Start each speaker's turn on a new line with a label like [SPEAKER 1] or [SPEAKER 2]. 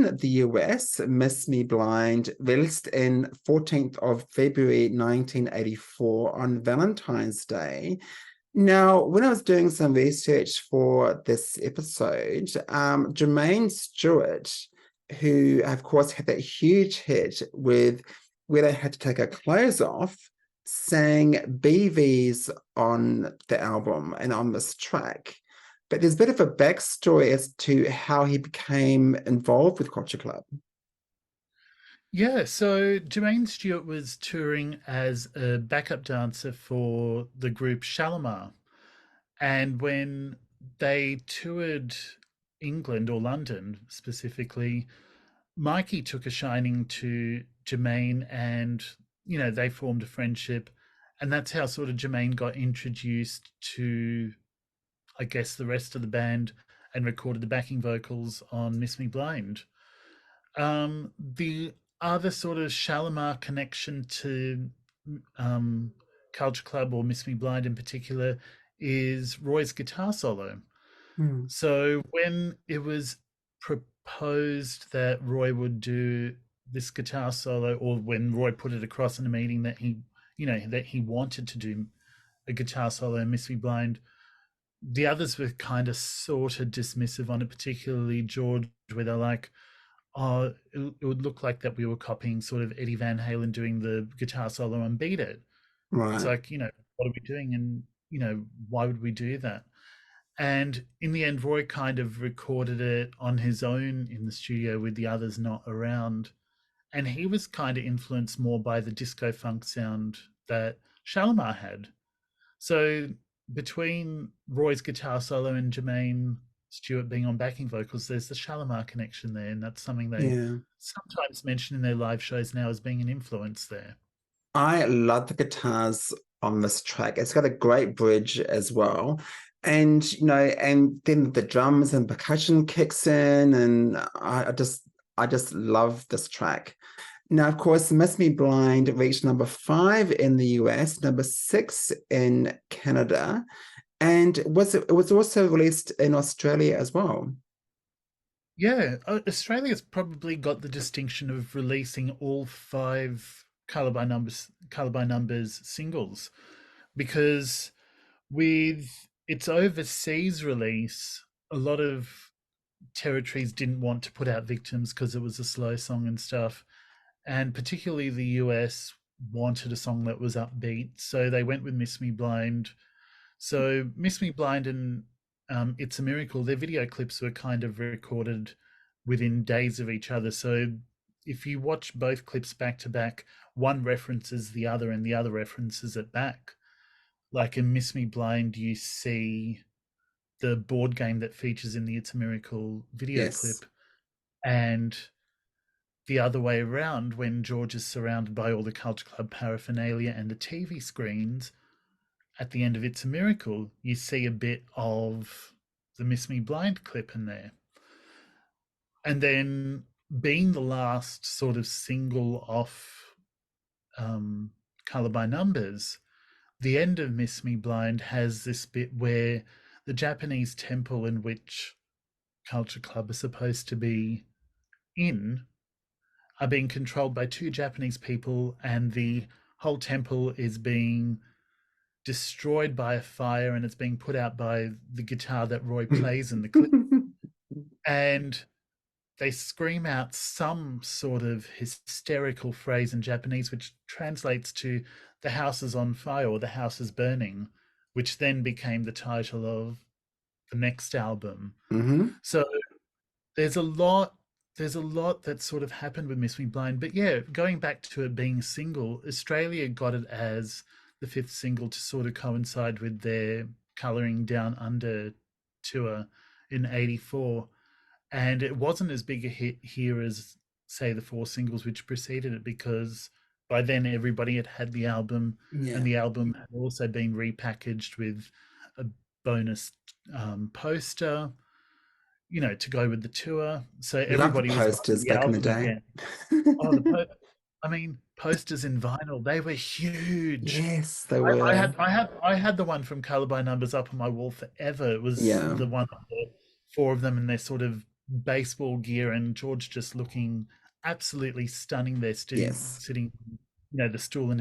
[SPEAKER 1] the US, Miss Me Blind, released in 14th of February 1984 on Valentine's Day. Now, when I was doing some research for this episode, Jermaine Stewart, who of course had that huge hit with Where They Had to Take Her Clothes Off, sang BVs on the album and on this track. But there's a bit of a backstory as to how he became involved with Culture Club.
[SPEAKER 2] Yeah, so Jermaine Stewart was touring as a backup dancer for the group Shalimar. And when they toured England or London specifically, Mikey took a shining to Jermaine and, they formed a friendship. And that's how sort of Jermaine got introduced to, I guess, the rest of the band and recorded the backing vocals on Miss Me Blind. The other sort of Shalimar connection to Culture Club or Miss Me Blind in particular is Roy's guitar solo.
[SPEAKER 1] Hmm.
[SPEAKER 2] So when it was proposed that Roy would do this guitar solo, or when Roy put it across in a meeting that he wanted to do a guitar solo in Miss Me Blind, the others were kind of sort of dismissive on it, particularly George, where they're like, oh, it would look like that we were copying sort of Eddie Van Halen doing the guitar solo on Beat It. It's
[SPEAKER 1] Right.
[SPEAKER 2] like, what are we doing? And, why would we do that? And in the end, Roy kind of recorded it on his own in the studio with the others not around. And he was kind of influenced more by the disco funk sound that Shalimar had. So between Roy's guitar solo and Jermaine Stewart being on backing vocals, there's the Shalimar connection there, and that's something they
[SPEAKER 1] Yeah.
[SPEAKER 2] sometimes mention in their live shows now as being an influence there.
[SPEAKER 1] I love the guitars on this track. It's got a great bridge as well. And and then the drums and percussion kicks in, and I just love this track. Now, of course, Miss Me Blind reached number 5 in the US, number 6 in Canada, and it was also released in Australia as well.
[SPEAKER 2] Yeah, Australia's probably got the distinction of releasing all five Colour by Numbers singles, because with its overseas release, a lot of territories didn't want to put out Victims because it was a slow song and stuff, and particularly the US wanted a song that was upbeat, so they went with Miss Me Blind. So Miss Me Blind and It's a Miracle, their video clips were kind of recorded within days of each other. So if you watch both clips back to back, one references the other and the other references it back. Like in Miss Me Blind, you see the board game that features in the It's a Miracle video
[SPEAKER 1] Yes.
[SPEAKER 2] clip, and the other way around, when George is surrounded by all the Culture Club paraphernalia and the TV screens, at the end of It's a Miracle, you see a bit of the Miss Me Blind clip in there. And then, being the last sort of single off Colour by Numbers, the end of Miss Me Blind has this bit where the Japanese temple in which Culture Club are supposed to be in are being controlled by two Japanese people, and the whole temple is being destroyed by a fire, and it's being put out by the guitar that Roy plays in the clip. And they scream out some sort of hysterical phrase in Japanese, which translates to "the house is on fire" or "the house is burning," which then became the title of the next album.
[SPEAKER 1] Hmm.
[SPEAKER 2] So there's a lot there's a lot that sort of happened with Miss Me Blind. But yeah, going back to it being single, Australia got it as the fifth single to sort of coincide with their Colouring Down Under tour in '84. And it wasn't as big a hit here as, say, the four singles which preceded it, because by then everybody had had the album, and
[SPEAKER 1] Yeah.
[SPEAKER 2] the album had also been repackaged with a bonus poster, to go with the tour. So
[SPEAKER 1] Love the
[SPEAKER 2] everybody was buying
[SPEAKER 1] posters
[SPEAKER 2] the
[SPEAKER 1] back in the
[SPEAKER 2] album
[SPEAKER 1] day.
[SPEAKER 2] again. Oh, I mean, posters in vinyl, they were huge.
[SPEAKER 1] Yes, they
[SPEAKER 2] I
[SPEAKER 1] were.
[SPEAKER 2] had I had I had the one from Color by Numbers up on my wall forever. It was
[SPEAKER 1] Yeah.
[SPEAKER 2] the one, four of them, and they're sort of baseball gear and George just looking absolutely stunning there,
[SPEAKER 1] Yes.
[SPEAKER 2] sitting, the stool in his